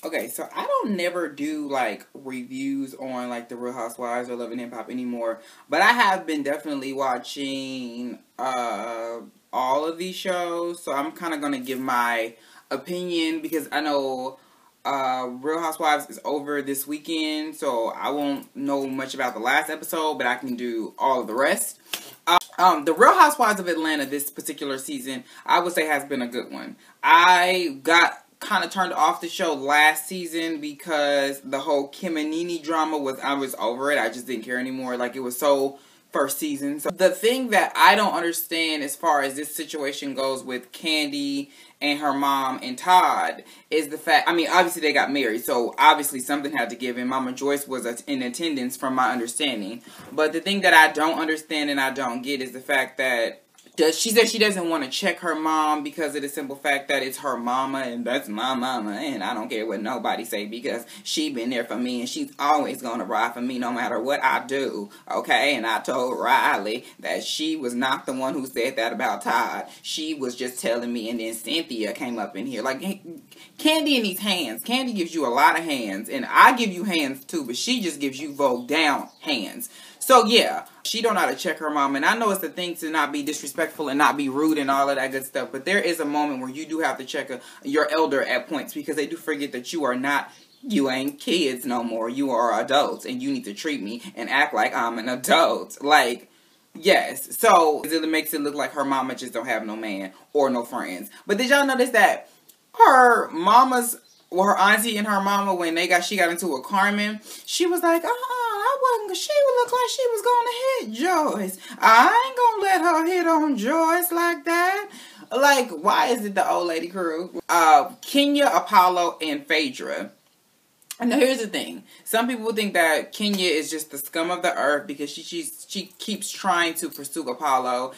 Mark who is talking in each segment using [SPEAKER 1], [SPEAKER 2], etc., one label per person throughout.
[SPEAKER 1] Okay, so I don't never do like reviews on like the Real Housewives or Love and Hip Hop anymore, but I have been definitely watching all of these shows, so I'm kind of gonna give my opinion because I know Real Housewives is over this weekend, so I won't know much about the last episode, but I can do all of the rest. The Real Housewives of Atlanta this particular season, I would say, has been a good one. I got kind of turned off the show last season because the whole Kim and Nene drama I was over it. I just didn't care anymore. Like, it was so first season. So the thing that I don't understand as far as this situation goes with Kandi and her mom and Todd is the fact, I mean, obviously they got married, so obviously something had to give, and Mama Joyce was in attendance from my understanding. But the thing that I don't understand and I don't get is the fact that she said she doesn't want to check her mom because of the simple fact that it's her mama and that's my mama and I don't care what nobody say because she been there for me and she's always going to ride for me no matter what I do, okay? And I told Riley that she was not the one who said that about Todd. She was just telling me, and then Cynthia came up in here. Like, Kandi in these hands. Kandi gives you a lot of hands, and I give you hands too, but she just gives you vote down hands. So, yeah, she don't know how to check her mom. And I know it's the thing to not be disrespectful and not be rude and all of that good stuff. But there is a moment where you do have to check your elder at points because they do forget that you ain't kids no more. You are adults and you need to treat me and act like I'm an adult. Like, yes. So, it makes it look like her mama just don't have no man or no friends. But did y'all notice that her her auntie and her mama, when she got into a Carmen, she was like, she would look like she was gonna hit Joyce. I ain't gonna let her hit on Joyce like that. Like, why is it the old lady crew? Kenya, Apollo, and Phaedra. And here's the thing. Some people think that Kenya is just the scum of the earth because she keeps trying to pursue Apollo.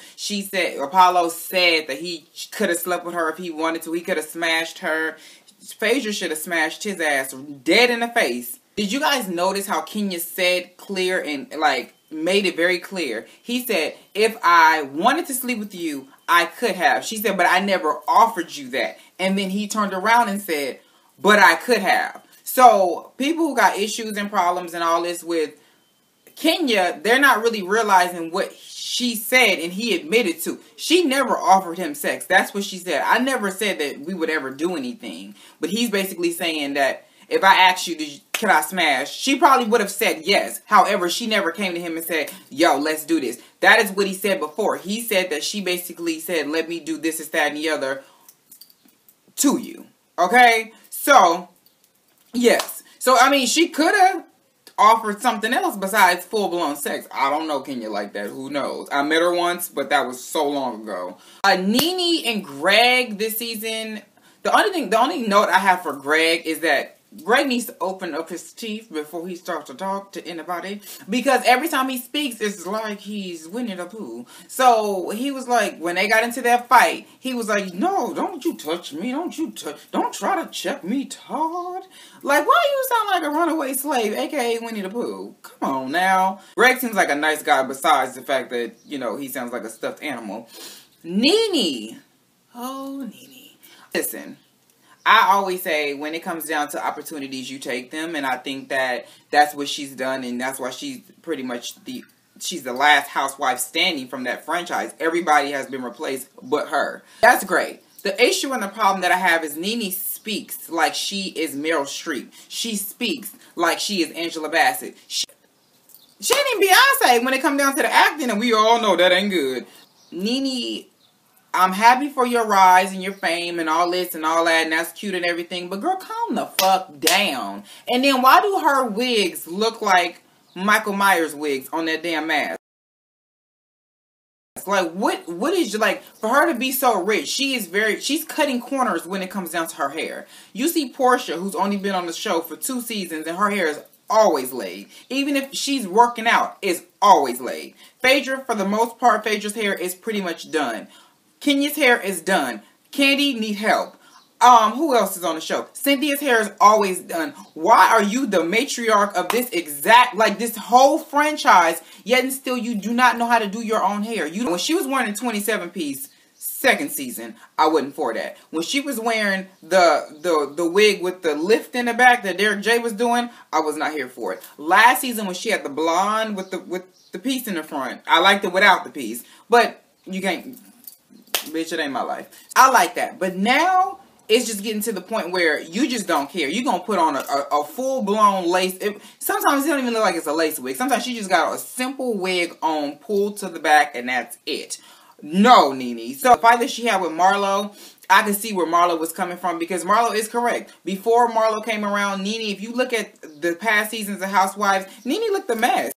[SPEAKER 1] Apollo said that he could have slept with her if he wanted to. He could have smashed her. Phaedra should have smashed his ass dead in the face. Did you guys notice how Kenya said clear and like made it very clear? He said, if I wanted to sleep with you, I could have. She said, but I never offered you that. And then he turned around and said, but I could have. So people who got issues and problems and all this with Kenya, they're not really realizing what she said and he admitted to. She never offered him sex. That's what she said. I never said that we would ever do anything. But he's basically saying that if I asked you, could I smash? She probably would have said yes. However, she never came to him and said, yo, let's do this. That is what he said before. He said that she basically said, let me do this, that, and the other to you. Okay? So, yes. So, I mean, she could have offered something else besides full-blown sex. I don't know Kenya like that. Who knows? I met her once, but that was so long ago. Nene and Greg this season, the only note I have for Greg is that Greg needs to open up his teeth before he starts to talk to anybody. Because every time he speaks, it's like he's Winnie the Pooh. So, he was like, when they got into that fight, he was like, no, don't you touch me. Don't try to check me, Todd. Like, why you sound like a runaway slave, a.k.a. Winnie the Pooh? Come on now. Greg seems like a nice guy besides the fact that, you know, he sounds like a stuffed animal. Nene. Oh, Nene. Listen. I always say when it comes down to opportunities, you take them. And I think that that's what she's done. And that's why she's pretty much she's the last housewife standing from that franchise. Everybody has been replaced but her. That's great. The issue and the problem that I have is Nene speaks like she is Meryl Streep. She speaks like she is Angela Bassett. She ain't Beyonce when it comes down to the acting. And we all know that ain't good. Nene, I'm happy for your rise and your fame and all this and all that, and that's cute and everything, but girl, calm the fuck down. And then why do her wigs look like Michael Myers wigs on that damn mask? Like, what is, like, for her to be so rich, she's cutting corners when it comes down to her hair. You see Portia, who's only been on the show for 2 seasons, and her hair is always laid. Even if she's working out, it's always laid. Phaedra, for the most part, Phaedra's hair is pretty much done. Kenya's hair is done. Kandi need help. Who else is on the show? Cynthia's hair is always done. Why are you the matriarch of this whole franchise, yet and still you do not know how to do your own hair? When she was wearing a 27-piece, Second season, I wasn't for that. When she was wearing the wig with the lift in the back that Derek J was doing, I was not here for it. Last season when she had the blonde with the piece in the front, I liked it without the piece. But you can't, bitch, it ain't my life. I like that. But now it's just getting to the point where you just don't care. You're going to put on a full-blown lace. Sometimes it don't even look like it's a lace wig. Sometimes she just got a simple wig on, pulled to the back, and that's it. No, Nene. So the fight that she had with Marlo, I can see where Marlo was coming from because Marlo is correct. Before Marlo came around, Nene, if you look at the past seasons of Housewives, Nene looked a mess.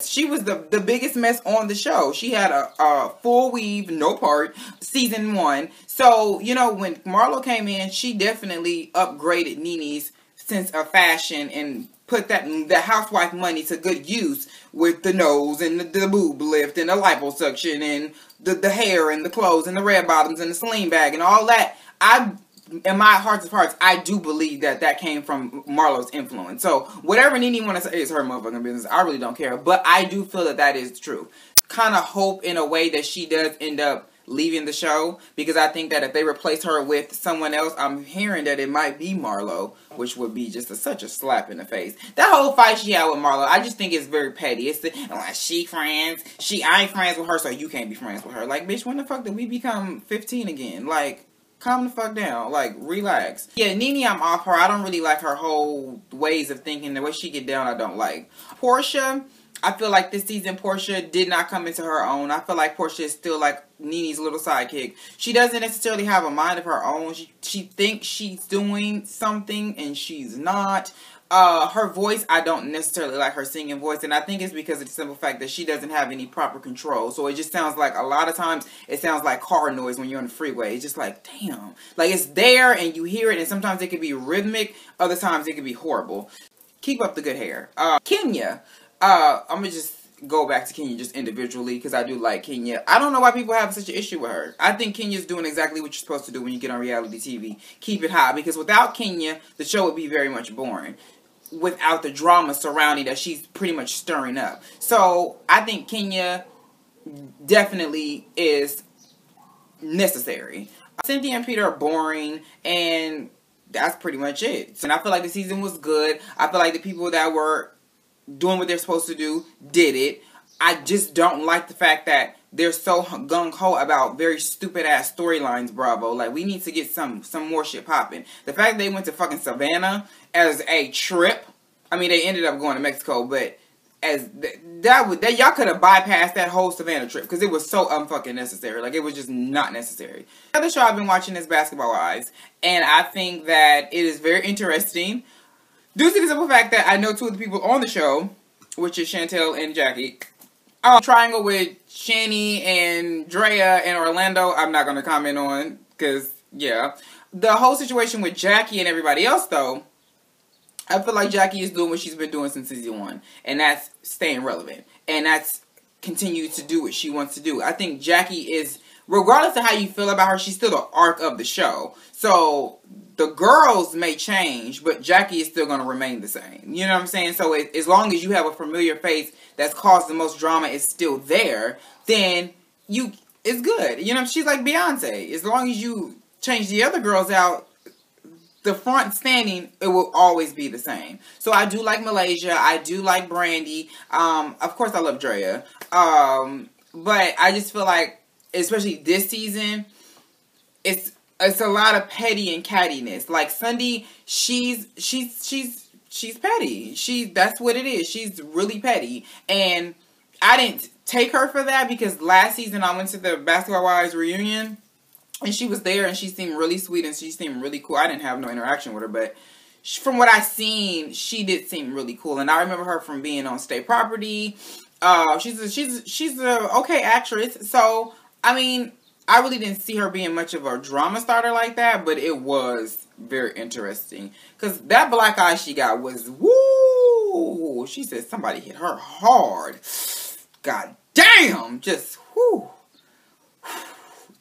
[SPEAKER 1] She was the biggest mess on the show. She had a full weave, no part, season 1. So, you know, when Marlo came in, she definitely upgraded Nene's sense of fashion and put the housewife money to good use with the nose and the boob lift and the liposuction and the hair and the clothes and the red bottoms and the sling bag and all that. In my heart of hearts, I do believe that came from Marlo's influence. So whatever Nene want to say is her motherfucking business. I really don't care. But I do feel that is true. Kind of hope in a way that she does end up leaving the show. Because I think that if they replace her with someone else, I'm hearing that it might be Marlo. Which would be just such a slap in the face. That whole fight she had with Marlo, I just think it's very petty. It's she friends. I ain't friends with her, so you can't be friends with her. Like, bitch, when the fuck did we become 15 again? Like, calm the fuck down. Like, relax. Yeah, Nene, I'm off her. I don't really like her whole ways of thinking. The way she get down, I don't like. Portia, I feel like this season, Portia did not come into her own. I feel like Portia is still like Nene's little sidekick. She doesn't necessarily have a mind of her own. She thinks she's doing something, and she's not. Her voice, I don't necessarily like her singing voice, and I think it's because of the simple fact that she doesn't have any proper control. So it just sounds like, a lot of times, it sounds like car noise when you're on the freeway. It's just like, damn. Like, it's there, and you hear it, and sometimes it can be rhythmic, other times it can be horrible. Keep up the good hair. Kenya. I'm gonna just go back to Kenya just individually, because I do like Kenya. I don't know why people have such an issue with her. I think Kenya's doing exactly what you're supposed to do when you get on reality TV. Keep it high, because without Kenya, the show would be very much boring. Without the drama surrounding that she's pretty much stirring up. So, I think Kenya definitely is necessary. Cynthia and Peter are boring, and that's pretty much it. And I feel like the season was good. I feel like the people that were doing what they're supposed to do did it. I just don't like the fact that they're so gung-ho about very stupid-ass storylines, Bravo. Like, we need to get some more shit popping. The fact that they went to fucking Savannah as a trip, I mean, they ended up going to Mexico, but as that y'all could have bypassed that whole Savannah trip, because it was so unfucking necessary. Like, it was just not necessary. The other show I've been watching is Basketball Wives, and I think that it is very interesting. Due to the simple fact that I know two of the people on the show, which is Chantel and Jackie. Triangle with Shani and Drea and Orlando, I'm not going to comment on, because, yeah. The whole situation with Jackie and everybody else, though, I feel like Jackie is doing what she's been doing since season 1, and that's staying relevant, and that's continue to do what she wants to do. I think Jackie is, regardless of how you feel about her, she's still the arc of the show. So, the girls may change, but Jackie is still going to remain the same. You know what I'm saying? So, as long as you have a familiar face that's caused the most drama is still there, then it's good. You know, she's like Beyonce. As long as you change the other girls out, the front standing, it will always be the same. So, I do like Malaysia. I do like Brandy. Of course, I love Drea. But I just feel like, especially this season, it's a lot of petty and cattiness. Like Sunday, she's petty. That's what it is. She's really petty. And I didn't take her for that, because last season I went to the Basketball Wives reunion and she was there and she seemed really sweet and she seemed really cool. I didn't have no interaction with her, but from what I seen, she did seem really cool. And I remember her from being on State Property. She's a okay actress. So, I mean, I really didn't see her being much of a drama starter like that, but it was very interesting. Because that black eye she got was, woo! She said somebody hit her hard. God damn! Just, whoo!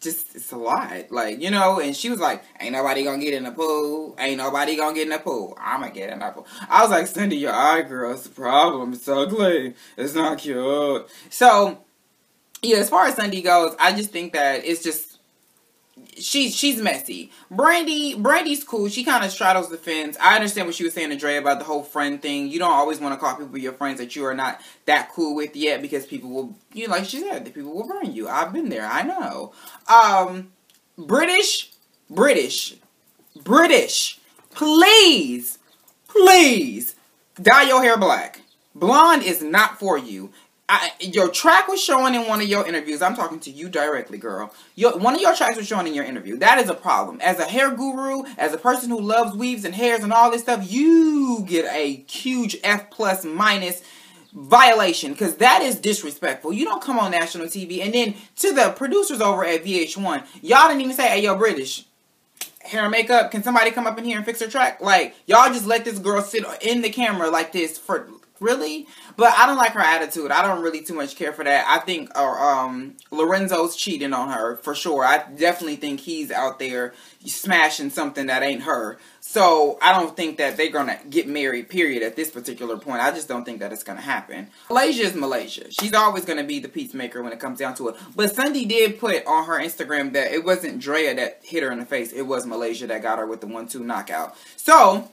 [SPEAKER 1] Just, it's a lot. Like, you know, and she was like, ain't nobody gonna get in the pool. Ain't nobody gonna get in the pool. I'ma get in the pool. I was like, Cindy, your eye, girl, it's a problem. It's ugly. It's not cute. So, yeah, as far as Sunday goes, I just think that it's just she's messy. Brandy's cool. She kind of straddles the fence. I understand what she was saying to Dre about the whole friend thing. You don't always want to call people your friends that you are not that cool with yet, because people will, like she said, the people will burn you. I've been there. I know. British. Please dye your hair black. Blonde is not for you. Your track was showing in one of your interviews. I'm talking to you directly, girl. One of your tracks was showing in your interview. That is a problem. As a hair guru, as a person who loves weaves and hairs and all this stuff, you get a huge F+ minus violation, because that is disrespectful. You don't come on national TV. And then to the producers over at VH1, y'all didn't even say, hey, yo, British, hair and makeup, can somebody come up in here and fix her track? Like, y'all just let this girl sit in the camera like this for... Really? But I don't like her attitude. I don't really too much care for that. I think Lorenzo's cheating on her, for sure. I definitely think he's out there smashing something that ain't her. So I don't think that they're going to get married, period, at this particular point. I just don't think that it's going to happen. Malaysia is Malaysia. She's always going to be the peacemaker when it comes down to it. But Sunday did put on her Instagram that it wasn't Drea that hit her in the face. It was Malaysia that got her with the 1-2 knockout. So...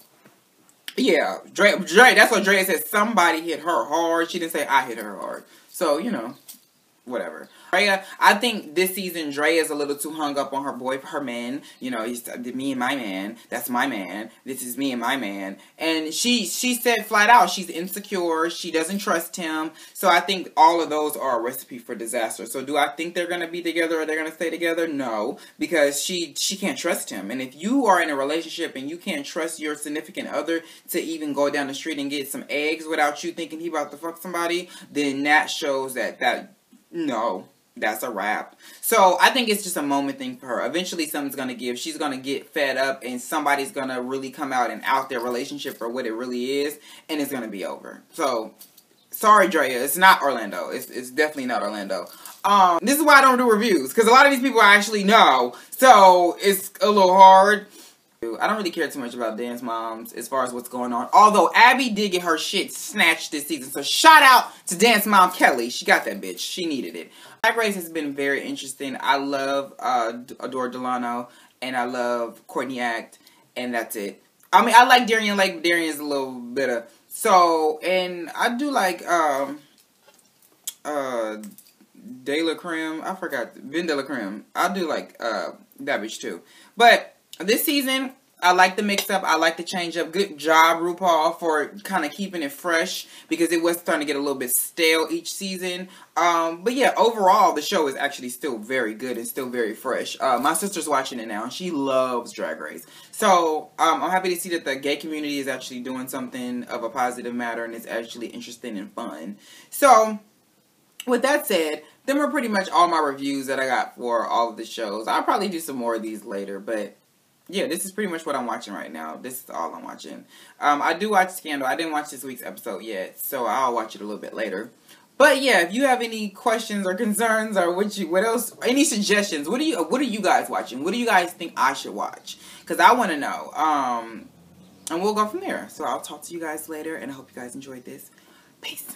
[SPEAKER 1] yeah, Dre, that's what Dre said. Somebody hit her hard. She didn't say I hit her hard. So, whatever. Drea, I think this season Drea is a little too hung up on her man. He's me and my man. That's my man. This is me and my man. And she said flat out she's insecure. She doesn't trust him. So I think all of those are a recipe for disaster. So do I think they're going to be together or they're going to stay together? No, because she can't trust him. And if you are in a relationship and you can't trust your significant other to even go down the street and get some eggs without you thinking he about to fuck somebody, then that shows no. That's a wrap. So I think it's just a moment thing for her. Eventually something's going to give. She's going to get fed up and somebody's going to really come out and out their relationship for what it really is. And it's going to be over. So, sorry Drea. It's not Orlando. It's definitely not Orlando. This is why I don't do reviews. Because a lot of these people I actually know. So, it's a little hard. I don't really care too much about DaceMoms as far as what's going on. Although Abby did get her shit snatched this season. So shout out to Dance Mom Kelly. She got that bitch. She needed it. DragRace has been very interesting. I love Adore Delano. And I love Courtney Act. And that's it. I mean, I like Darian Lake. Darian's a little bitter. So, and I do like De La Creme. I forgot. Vin De La Creme. I do like that bitch too. But... this season, I like the mix-up. I like the change-up. Good job, RuPaul, for kind of keeping it fresh, because it was starting to get a little bit stale each season. But yeah, overall, the show is actually still very good and still very fresh. My sister's watching it now, and she loves Drag Race. So, I'm happy to see that the gay community is actually doing something of a positive matter, and it's actually interesting and fun. So, with that said, them are pretty much all my reviews that I got for all of the shows. I'll probably do some more of these later, but... yeah, this is pretty much what I'm watching right now. This is all I'm watching. I do watch Scandal. I didn't watch this week's episode yet, so I'll watch it a little bit later. But yeah, if you have any questions or concerns or what else, any suggestions, what are you guys watching? What do you guys think I should watch? Because I want to know. And we'll go from there. So I'll talk to you guys later, and I hope you guys enjoyed this. Peace.